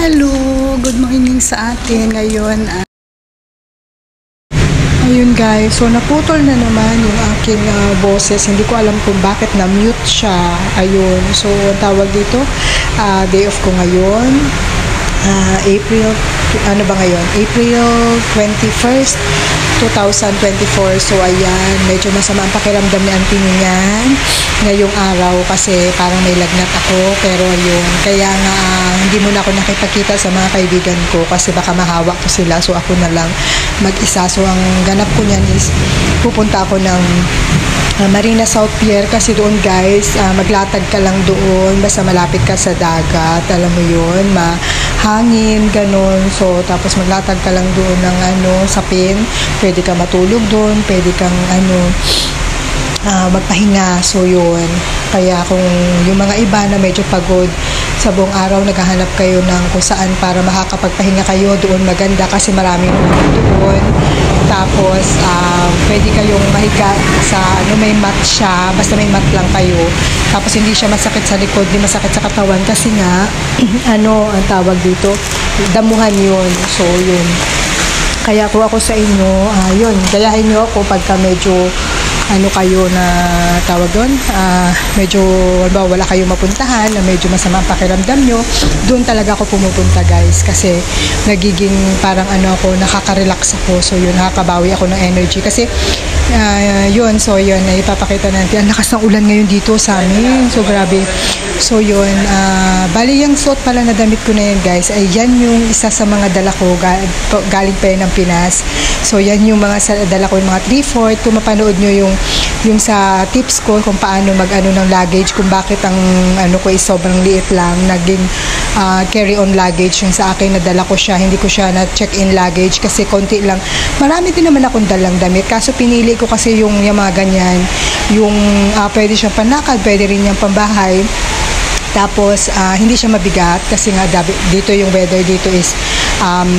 Hello! Good morning sa atin ngayon. Ayun guys, so naputol na naman yung aking boses. Hindi ko alam kung bakit na-mute siya. Ayun, so tawag dito, day off ko ngayon. April 21st, 2024. So ayan, medyo masama ang pakiramdam ni auntie niyan ngayong araw kasi parang may lagnat ako, pero ayun, kaya nga hindi muna ako nakipagkita sa mga kaibigan ko kasi baka mahawa ko sila, so ako na lang mag-isa. So ang ganap ko niyan is pupunta ako ng Marina South Pier kasi doon guys, maglatag ka lang doon basta malapit ka sa dagat, alam mo yun, mahangin, ganun. So tapos maglatag ka lang doon ng sapin, pwede ka matulog doon, pwede kang magpahinga. So yun, kaya kung yung mga iba na medyo pagod sa buong araw, naghahanap kayo ng kung saan para makakapagpahinga kayo doon, maganda kasi marami naman doon. Tapos pwede kayong mahiga sa may mat siya, basta may mat lang kayo, tapos hindi siya masakit sa likod, hindi masakit sa katawan kasi nga ang tawag dito, damuhan yun. So yun, kaya kung ako sa inyo, yun, gayahin nyo ako pagka medyo kayo na tawag doon, medyo wala kayong mapuntahan, na medyo masama ang pakiramdam nyo, doon talaga ako pumupunta guys, kasi nagiging parang ako, nakaka-relax ako. So yun, nakakabawi ako ng energy kasi yun, so yun, ipapakita natin. Ang lakas ng ulan ngayon dito sa amin, so grabe. So yun, bali yung suot pala na damit ko na yan guys, ay yan yung isa sa mga dala ko, galing pa yan ng Pinas. So yan yung mga dala ko, yung mga 3/4. Kung mapanood nyo yung sa tips ko kung paano ng luggage, kung bakit ang ko is sobrang liit lang, naging carry-on luggage yung sa akin, nadala ko siya, hindi ko siya na check-in luggage kasi konti lang. Marami din naman akong dalang damit, kaso pinili ko kasi yung mga ganyan, yung pwede siyang panakad, pwede rin yung pambahay. Tapos hindi siya mabigat kasi nga dito yung weather dito is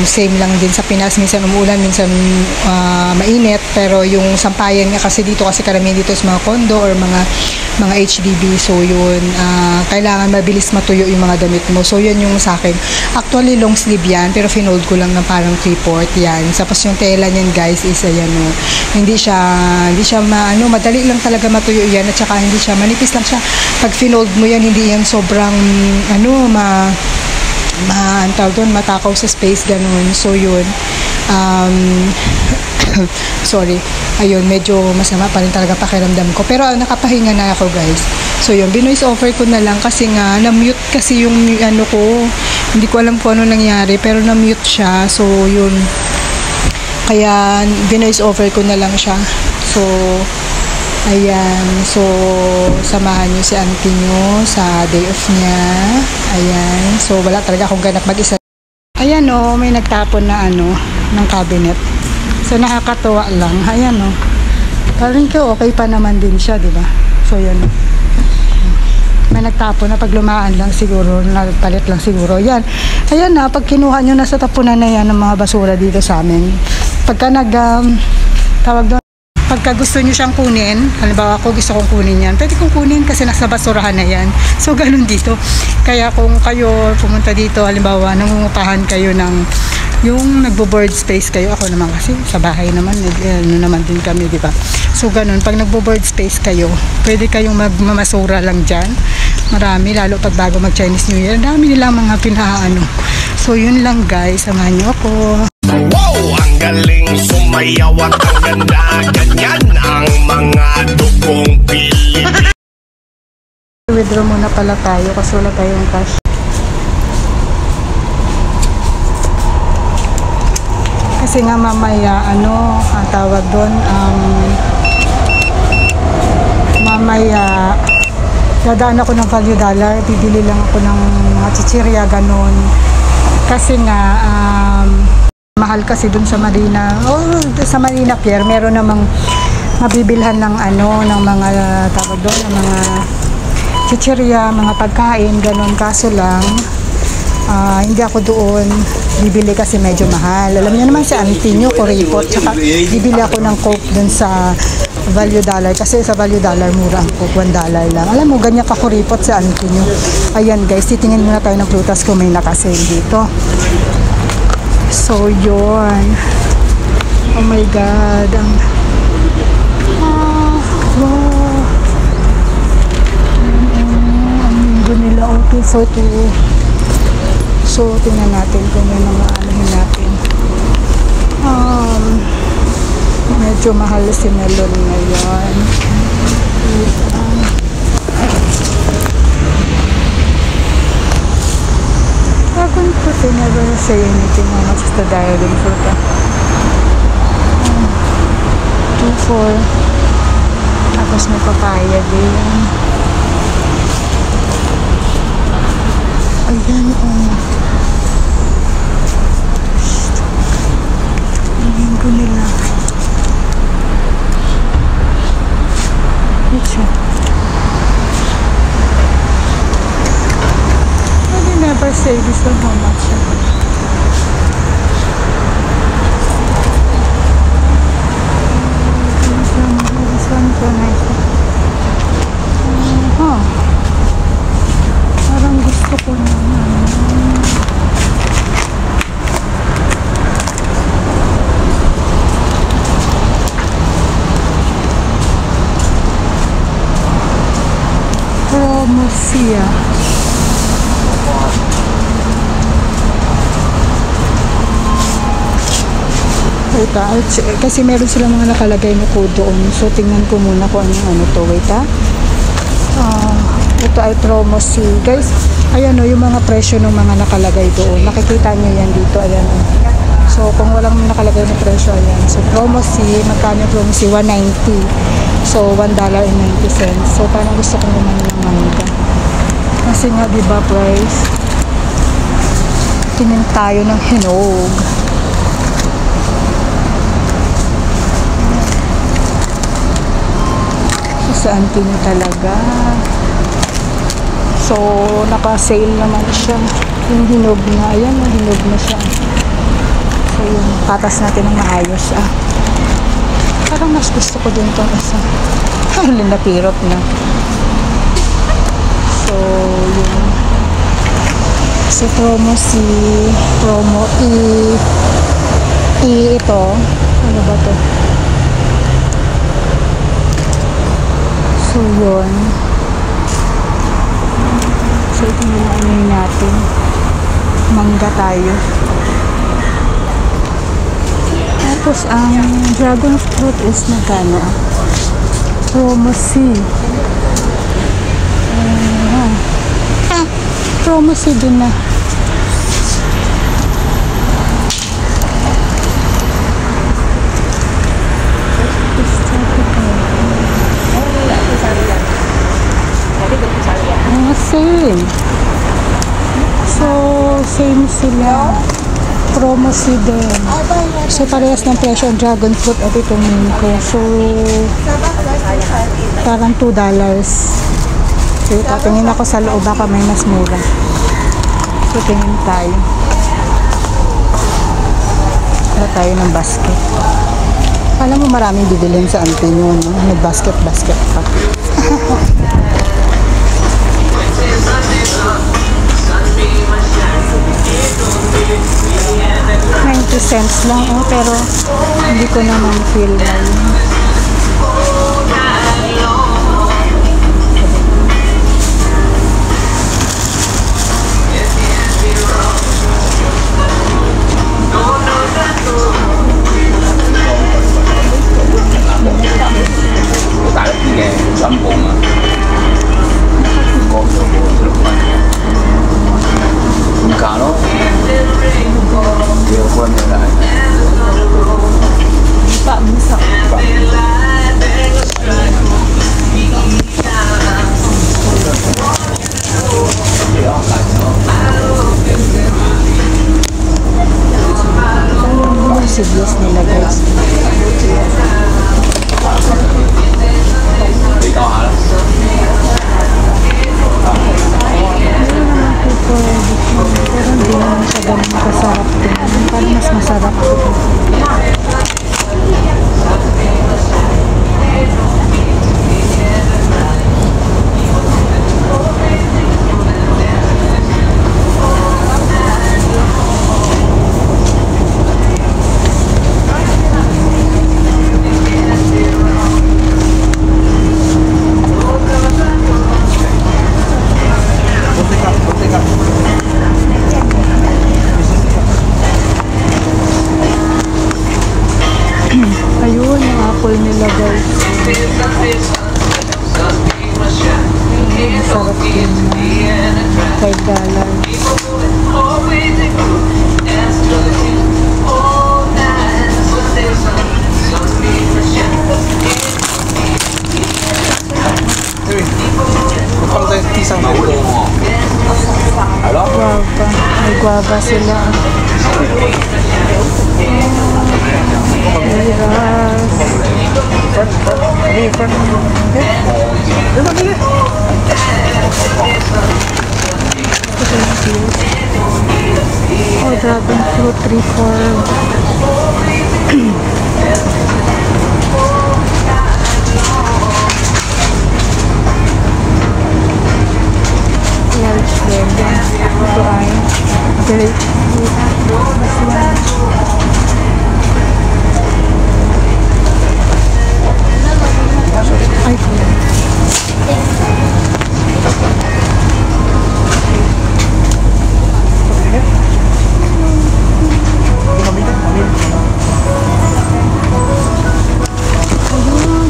same lang din sa Pinas, minsan umuulan, minsan mainit, pero yung sampayan nga kasi dito, kasi karamihan dito sa mga condo or mga HDB, so yun, kailangan mabilis matuyo yung mga damit mo. So yun yung sa akin, actually long sleeve yan, pero finold ko lang ng parang 3/4 yan. Tapos yung tela niyan guys is ayan hindi siya madali lang talaga matuyo yan, at saka hindi siya manipis lang siya. Pag finold mo yan, hindi yan sobrang matakaw sa space, ganun. So yun, sorry, ayun, medyo masama pa rin talaga pakiramdam ko, pero nakapahinga na ako guys. So yun, binoise offer ko na lang kasi nga na-mute kasi yung ko, hindi ko alam kung ano nangyari, pero na-mute siya. So yun, kaya binoise offer ko na lang siya. So ayan, so samahan nyo si auntie nyo sa day off niya. Ayan, so wala talaga akong ganap mag-isa. Ayan may nagtapon na ng cabinet. So nakakatuwa lang. Ayan parang okay pa naman din siya, di ba? So yan may nagtapon na, pag lumaan lang siguro, nagpalit lang siguro. Yan, ayan pag kinuha nyo na sa tapunan na yan ng mga basura dito sa amin, pagka tawag doon, pagka gusto nyo siyang kunin, halimbawa ako gusto kong kunin yan, pwede kong kunin kasi nasa basurahan na yan. So ganun dito. Kaya kung kayo pumunta dito, halimbawa nangungupahan kayo ng yung nagbo-board space kayo, ako naman kasi sa bahay naman, naman din kami, di ba? So ganun, pag nagbo-board space kayo, pwede kayong magmamasura lang dyan. Marami, lalo pag bago mag Chinese New Year, dami nilang mga So yun lang guys, samahan nyo ako. Wow! Ang galing sumayaw at ang ganda, ganyan ang mga dugong Pilipino. Withdraw muna pala tayo kasi wala tayong cash. Kasi nga mamaya, tawag doon, mamaya, dadaan ako ng Value Dollar, bibili lang ako ng mga chichirya, ganun. Kasi nga, mahal kasi dun sa Marina, sa Marina Pier, meron namang mabibilhan ng ng mga tawag doon, ng mga chichirya, mga pagkain, ganun. Kaso lang, hindi ako doon bibili kasi medyo mahal. Alam niyo naman si auntie nyo, kuripot, tsaka bibili ako ng Coke dun sa Value dollar. Kasi sa value dollar, mura ang coke. $1 lang. Alam mo, ganyan kakuripot sa auntie nyo. Ayan guys, titingin muna tayo ng prutas kung may nakasale dito. So, yun. Oh my God. Wow. Ang linggo nila. Okay, so ito. So, tingnan natin kung may mga anuhin natin. Medyo mahal si melon ngayon. Dragon fruit, they never say anything how much is the dragon fruit. 2.4. Tapos may papaya din. Ayan, linggo nila. Picture. They never say this one how much. This one so nice. Parang gusto ko naman. Promosia. Wait kasi meron silang mga nakalagay na code doon. So tingnan ko muna kung ano to. Wait ito ay Promosi. Guys, ayan yung mga presyo ng mga nakalagay doon. Nakikita nyo yan dito. Ayan So kung walang nakalagay na presyo, ayan. So Promosi, magkano Promosi? $1.90. So $1.90. So parang gusto ko naman ng mangga. Kasi nga diba price? Tingin tayo ng hinog. So saan tingin talaga? So naka-sale naman siya. Yung hinog na. Ayan, hinog na siya. So yung patas natin ng maayos. Parang mas gusto ko din itong isa. Napirot na. So yung si promo ito. Ano ba to? So yun. So ito yung ano natin. Mangga tayo. Tapos ang dragon fruit is magkano? Promosi. Promosi din na. Same. So, same sila. Promosi din. So, parehas ng presyo ang dragon fruit at itong mingko. So, parang $2. So, tingin ako sa loob, baka may mas mura. So, tingin tayo. Wala tayo ng basket. Alam mo, maraming bibilin sa auntie nyo, no? Nag-basket pa. 90 cents lang, pero hindi ko naman feel na yun. Sibuyas nila guys. Pero hindi naman siya ganun kasarap din. Parang mas masarap ito. Ayun, yung apple nila guys. Sarap din na $5. Guava. May guava sila. Oh, dragon fruit, 3-4. Large lemon. Ito ay grapefruit. This one. Ay,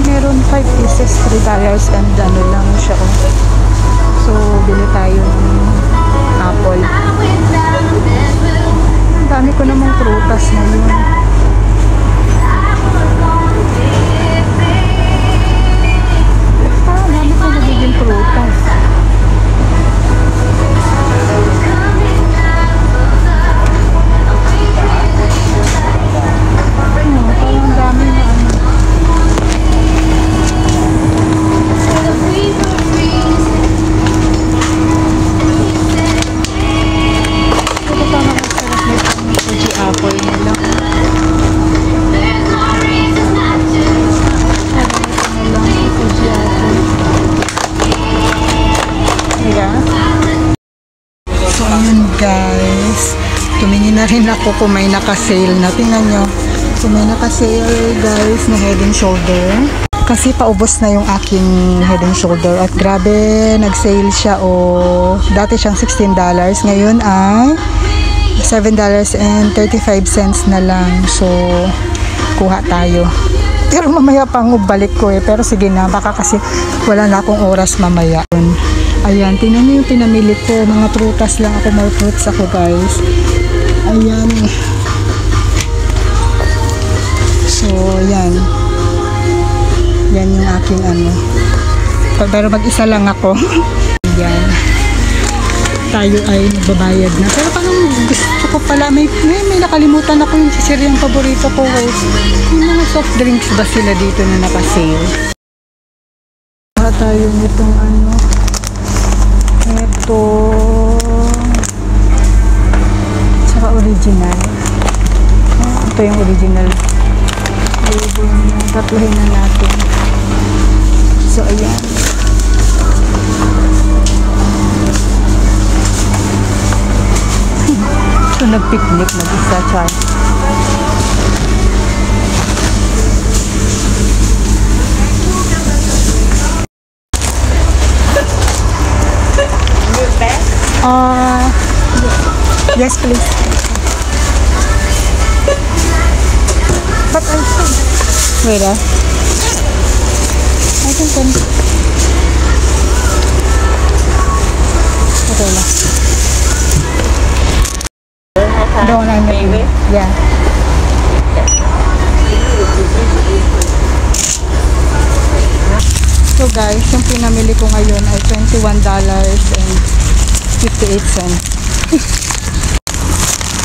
meron 5 pieces, $3 and ano lang siya. So, bili tayo ng apple. Ang dami ko namang prutas na yun. Ang dami ko nagiging prutas. Parang dami na ano. Apple nila. So yun guys, tumingin na rin ako kung may naka-sale na. Tingnan nyo, kung may naka-sale guys na Head & Shoulder. Kasi paubos na yung aking Head & Shoulder at grabe, nag-sale siya. Dati siyang $16, ngayon ay $7.35 na lang. So, kuha tayo. Pero mamaya pang balik ko Pero sige na, baka kasi wala na akong oras mamaya. Ayan, tingnan niyo yung pinamili ko. Mga prutas lang ako, more fruits ako guys. Ayan. So, yan. Yan yung aking ano. Pero mag-isa lang ako. Ayan. Tayo ay magbabayad na. Pero parang gusto ko pala, may nakalimutan ako yung sisiryang paborito ko guys. Yung mga soft drinks ba sila dito na naka-sale? Kuha tayo nitong ano. Ito. Saka original. Ito yung original. Tatluhin na natin. So ayan. So, nag-picnic, nag-isa siya. Yes, please. But I think... Wait, I think then... Okay lang. Don't I maybe? Yeah. So guys, yung pinamili ko ngayon ay $21.58.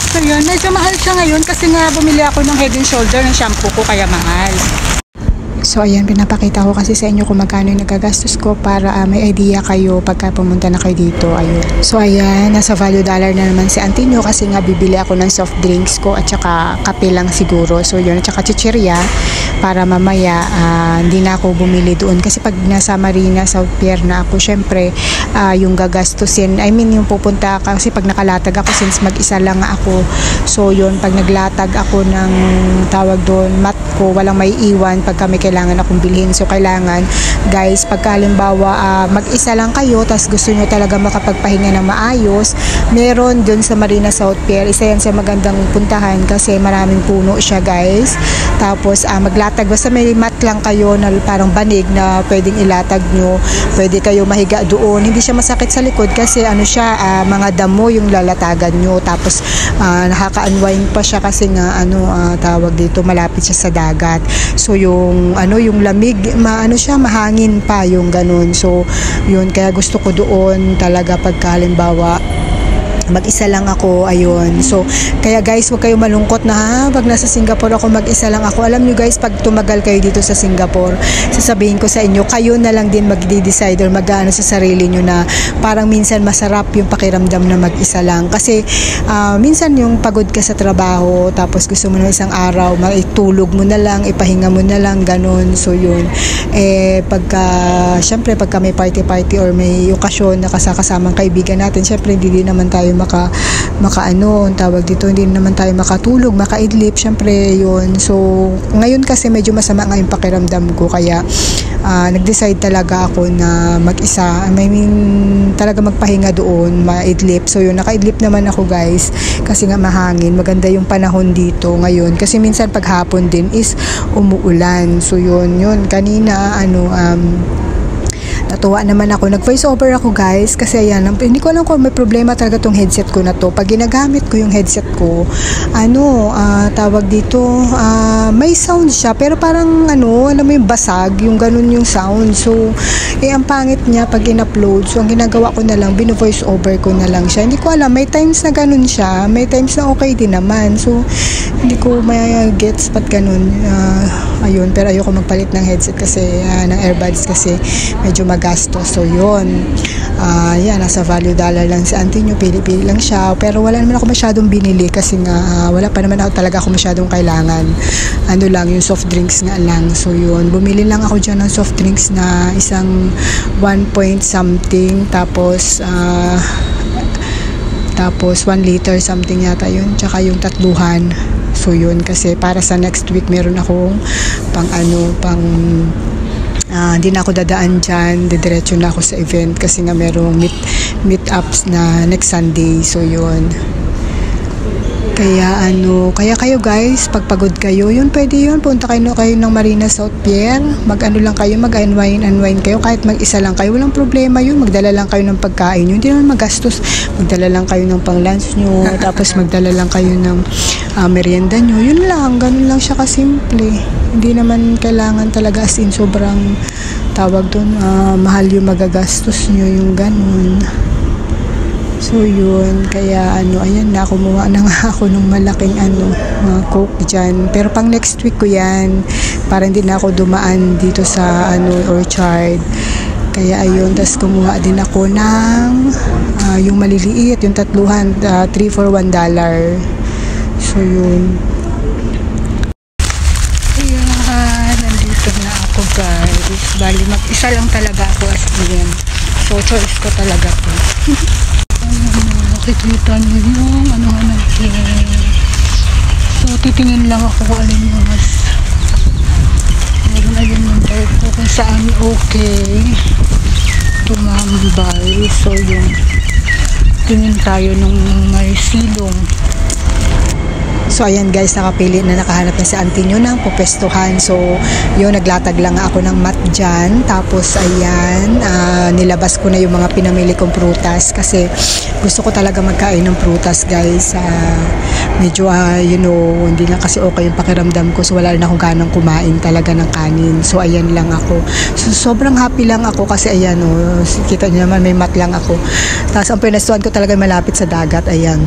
So yun, medyo mahal siya ngayon kasi nga bumili ako ng Head & Shoulder ng shampoo ko kaya mahal. So ayan, pinapakita ko kasi sa inyo kung magkano yung nagagastos ko para may idea kayo pagka pumunta na kayo dito. Ayun. So ayan, nasa value dollar na naman si auntie nyo kasi nga bibili ako ng soft drinks ko at saka kape lang siguro. So yun, at saka chichirya para mamaya hindi na ako bumili doon. Kasi pag nasa Marina South Pier na ako, syempre yung gagastusin, I mean yung pupunta kasi pag nakalatag ako since mag-isa lang ako. So yun, pag naglatag ako ng tawag doon, mat ko, walang may iwan pag kami kailangan akong bilhin. So kailangan guys, pagka halimbawa mag-isa lang kayo tapos gusto nyo talaga makapagpahinga ng maayos, meron dun sa Marina South Pier, isa yan sa magandang puntahan kasi maraming puno siya guys. Tapos maglatag, basta may mat lang kayo na parang banig na pwedeng ilatag nyo, pwede kayo mahiga doon, hindi siya masakit sa likod kasi ano siya, mga damo yung lalatagan nyo. Tapos nakaka-unwind pa siya kasi nga tawag dito, malapit siya sa dagat. So yung yung lamig, siya, mahangin pa yung ganun. So yun, kaya gusto ko doon talaga pagka halimbawa mag-isa lang ako, ayun. So, kaya guys, huwag kayo malungkot na pag nasa Singapore ako, mag-isa lang ako. Alam nyo guys, pag tumagal kayo dito sa Singapore, sasabihin ko sa inyo, kayo na lang din mag-decide or mag-ano sa sarili nyo na parang minsan masarap yung pakiramdam na mag-isa lang. Kasi, minsan yung pagod ka sa trabaho, tapos gusto mo na isang araw, maitulog mo na lang, ipahinga mo na lang, ganun. So, yun. Syempre, pagka may party-party or may okasyon na kasamang kaibigan natin, syempre, hindi naman tayo tawag dito, hindi naman tayo makatulog, makaidlip, syempre yun. So ngayon kasi medyo masama nga yung pakiramdam ko, kaya nag-decide talaga ako na mag-isa, I mean talaga magpahinga doon, maidlip. So yun, nakaidlip naman ako guys kasi nga mahangin, maganda yung panahon dito ngayon kasi minsan paghapon din is umuulan. So yun kanina natuwa naman ako. Nag-voice over ako guys kasi ayan, hindi ko alam kung may problema talaga tong headset ko na to. Pag ginagamit ko yung headset ko, tawag dito, may sound siya pero parang alam mo yung basag, yung ganun yung sound. So, ang pangit niya pag in-upload. So, ang ginagawa ko na lang, bino-voice over ko na lang siya. Hindi ko alam, may times na ganun siya, may times na okay din naman. So, hindi ko may gets ba't ganun. Ayun, pero ayoko magpalit ng headset kasi, ng earbuds kasi medyo magastos. So yun, yan, nasa value dollar lang si auntie nyo, pili-pili lang siya, pero wala naman ako masyadong binili kasi nga wala pa naman talaga ako masyadong kailangan, lang yung soft drinks nga lang. So yun, bumili lang ako dyan ng soft drinks na isang 1 point something, tapos 1 liter something yata yun, tsaka yung tatluhan. So yun, kasi para sa next week meron akong hindi na ako dadaan dyan, didiretso na ako sa event kasi nga merong meet-ups na next Sunday. So yun, kaya kayo guys, pagpagod kayo, yun pwede yun, punta kayo ng Marina South Pier, lang kayo, mag-unwind kayo, kahit mag-isa lang kayo, walang problema yun. Magdala lang kayo ng pagkain yun, hindi naman magastos. Magdala lang kayo ng pang-lunch nyo, tapos magdala lang kayo ng merienda nyo, yun lang, ganun lang siya kasimple. Hindi naman kailangan talaga as in sobrang tawag doon, mahal yung magagastos nyo, yung ganun. So yun, kaya ayan na, kumuha na nga ako ng malaking Coke dyan. Pero pang next week ko yan, para hindi na ako dumaan dito sa Orchard. Kaya ayun, tas kumuha din ako ng yung maliliit, yung tatluhan, 3 for $1. So yun. Ayan, nandito na ako guys. Bali, mag-isa lang talaga ako as in. So choice ko talaga to. Nakikita niyo yung natin. So titingin lang ako kung alin yung mas ayun yung type ko kung saan okay tumambay. So yun, tingin tayo nung may silong. So ayan guys, nakapili na, nakahanap na si auntie nyo ng pupestuhan. So yun, naglatag lang ako ng mat dyan. Tapos ayan, nilabas ko na yung mga pinamili kong prutas kasi gusto ko talaga magkain ng prutas guys. Medyo hindi na kasi okay yung pakiramdam ko, so wala rin akong ganang kumain talaga ng kanin. So ayan lang ako. So sobrang happy lang ako kasi ayan kita niyo naman, may mat lang ako. Tapos ang pinestuhan ko talaga malapit sa dagat. Ayan,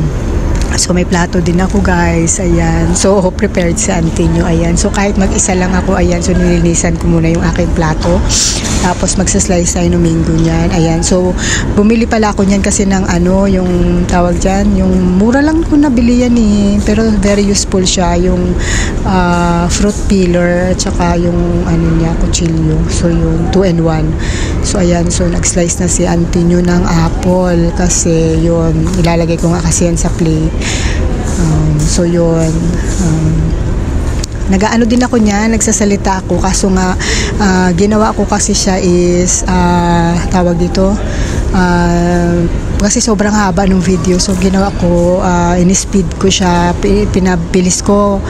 So may plato din ako guys, ayan. So prepared si auntie nyo, ayan. So kahit mag-isa lang ako, ayan. So nilinisan ko muna yung aking plato. Tapos magsaslice tayo ng mango niyan, ayan. So bumili pala ako niyan kasi ng ano, yung tawag dyan, yung mura lang ko nabili yan eh. Pero very useful siya, yung fruit peeler, at saka yung ano niya, kutsilyo. So yun, 2 in 1. So ayan, so nag-slice na si auntie nyo ng apple kasi yun, ilalagay ko nga kasi yan sa plate. So yun, nagaano din ako niya, nagsasalita ako kaso nga ginawa ko kasi siya is tawag dito, kasi sobrang haba ng video, so ginawa ko, in-speed ko siya, pinabilis ko,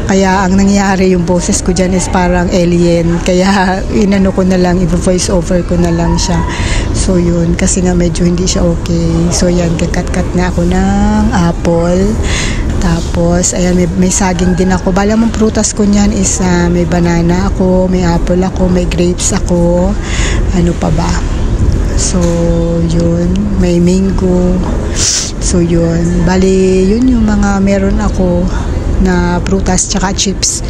kaya ang nangyari yung boses ko dyan is parang alien, kaya inano ko na lang, i-voice over ko na lang siya. So yun, kasi nga medyo hindi siya okay. So yan, kakat-kat na ako ng apple. Tapos, ayan, may saging din ako. Bala mong prutas ko niyan is may banana ako, may apple ako, may grapes ako. Ano pa ba? So, yun. May mango. So, yun. Bali, yun yung mga meron ako na prutas tsaka chips.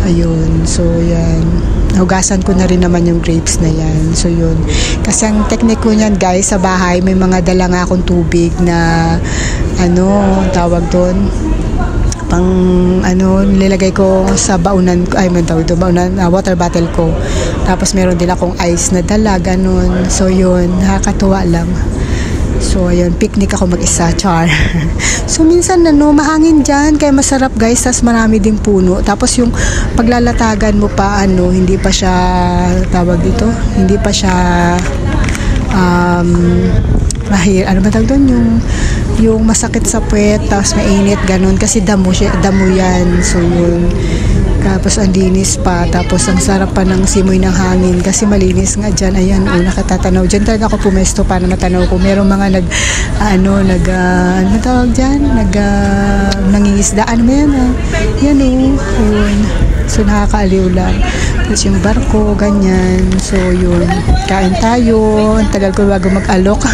Ayun. So, yan. Hugasan ko na rin naman yung grapes na yan. So, yun. Kasi ang technique ko niyan, guys, sa bahay, may mga dala nga akong tubig na ano, tawag doon, pang ano, nilagay ko sa baunan ko, ay man tawag doon, baunan, water bottle ko. Tapos meron din akong ice na dala, ganun. So, yun, nakakatuwa lang. So, ayun, picnic ako mag-isa, char. So, minsan, ano, mahangin dyan, kaya masarap, guys, tas marami ding puno. Tapos, yung paglalatagan mo pa, ano, hindi pa siya, tawag dito, hindi pa siya, ano ba tawag doon, yung masakit sa puwet, tapos mainit, ganun, kasi damo yan. So, yun. Tapos, ang linis pa. Tapos, ang sarap pa ng simoy ng hangin kasi malinis nga dyan. Ayan, nakatatanaw. Dyan talaga ako pumesto para matanaw ko. Merong mga ano tawag dyan? Nangingisda. Ano ba yan? Yan, yun. So, nakakaaliw lang. Tapos, yung barko, ganyan. So, yun. Kain tayo. Ang tagal ko bago mag-alok.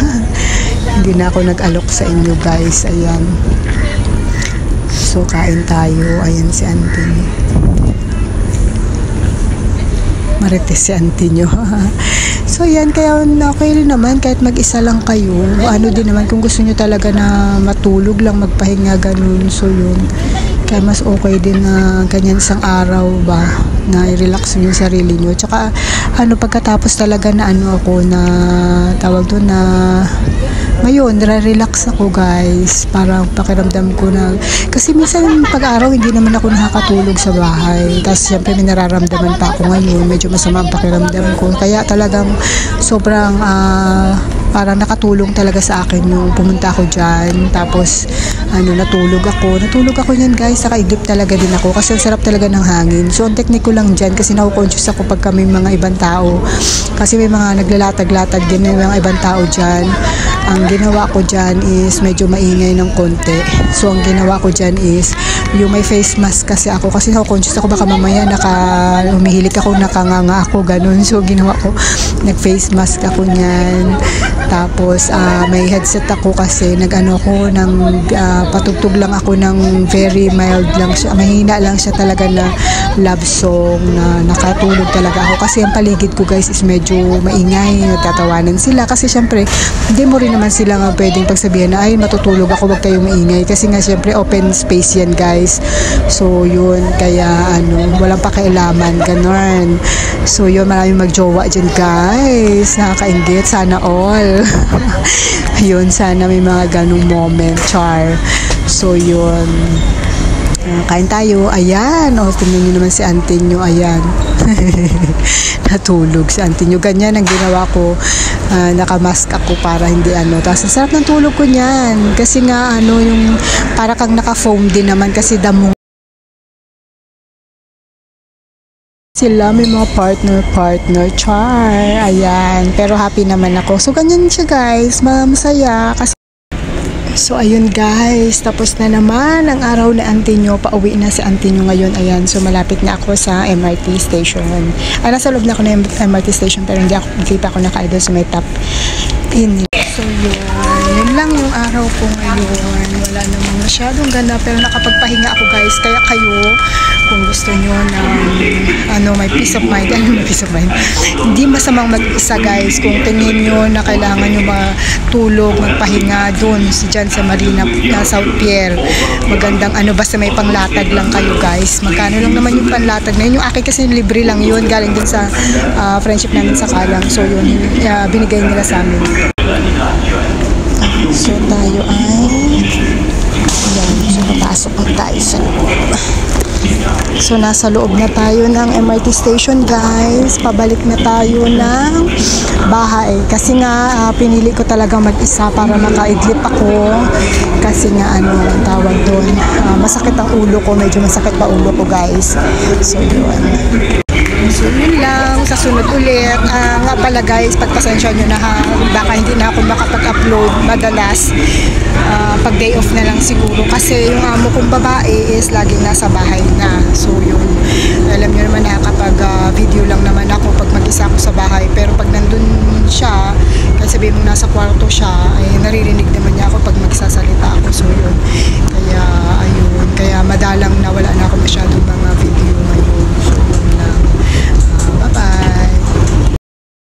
Hindi na ako nag-alok sa inyo, guys. Ayan. So, kain tayo. Ayan si auntie. Marites si auntie nyo. So, yan. Kaya okay rin naman kahit mag-isa lang kayo. Ano din naman kung gusto nyo talaga na matulog lang, magpahinga, ganun. So, yun. Kaya mas okay din na ganyan isang araw ba na i-relax nyo yung sarili nyo. Tsaka, ano, pagkatapos talaga na ano ako na tawag doon na ngayon, relax ako, guys. Parang pakiramdam ko na, kasi minsan pag-araw hindi naman ako nakakatulog sa bahay. Tapos siyempre may nararamdaman pa ako ngayon. Medyo masama ang pakiramdam ko. Kaya talagang sobrang parang nakatulong talaga sa akin yung pumunta ako dyan. Tapos natulog ako yan, guys. Nakaidlip talaga din ako kasi ang sarap talaga ng hangin. So ang technique ko lang dyan kasi naku-conscious ako pag kami mga ibang tao. Kasi may mga naglalatag-latag din, may mga ibang tao dyan. Ang ginawa ko dyan is medyo maingay ng konti. So ang ginawa ko dyan is yung may face mask kasi ako. Kasi naku-conscious ako baka mamaya umihilik ako, nakanganga ako, ganun. So ginawa ko, nag-face mask ako niyan. Tapos may headset ako kasi patugtog lang ako ng very mild lang siya, mahina lang siya talaga na love song na nakatulog talaga ako kasi ang paligid ko, guys, is medyo maingay, nagtatawanan sila kasi syempre hindi mo rin naman sila nga pwedeng pagsabihan na ay matutulog ako, wag kayong maingay kasi nga syempre open space yan, guys. So yun, kaya walang pakialaman, ganun. So yun, maraming magjowa dyan, guys, nakakaingit, sana all. Ayun, sana may mga ganong moment, char. So yun, kain tayo. Ayan, tingnan nyo naman si auntie nyo, ayan. Natulog si auntie nyo. Ganyan ang ginawa ko, nakamask ako para hindi tapos ang sarap ng tulog ko niyan kasi nga yung para kang naka-foam din naman kasi damo sila, may mga partner, char. Ayan, pero happy naman ako. So, ganyan siya, guys. Masaya. So, ayun, guys. Tapos na naman ang araw na auntie nyo. Pauwi na si auntie nyo ngayon. Ayan, so malapit na ako sa MRT station. Nasa loob na ako ng MRT station pero hindi pa ako nakaidol sa may top in. So, yun lang yung araw araw ko ngayon. Wala namang masyadong ganda pero nakapagpahinga ako guys. Kaya kayo, kung gusto nyo na may peace of mind, peace of mind. Hindi masamang mag-isa guys. Kung tingin nyo na kailangan nyo matulog, magpahinga doon dyan sa Marina, South Pier. Magandang basta may panglatag lang kayo guys. Magkano lang naman yung panlatag na yun. Yung akin kasi libre lang yun. Galing din sa friendship namin sa Kalang. So yun, binigay nila sa amin. So tayo ay so papasok na tayo sa loob. So nasa loob na tayo ng MRT station guys. Pabalik na tayo ng bahay. Kasi nga pinili ko talaga mag-isa para makaidlip ako. Kasi nga tawag doon, masakit ang ulo ko. Medyo masakit pa ulo ko guys. So yun. So yun lang, sa sunod ulit. Nga pala guys, pagpasensya nyo na ha, baka hindi na ako makapag-upload madalas. Pag day off na lang siguro kasi yung amo kong babae is laging nasa bahay na. So yun, alam nyo naman na kapag video lang naman ako pag mag-isa ako sa bahay, pero pag nandun siya, kasi sabihin mo nasa kwarto siya, ay naririnig naman niya ako pag magsasalita ako. So yun, kaya ayun, kaya madalang na wala na ako masyadong mga video ngayon.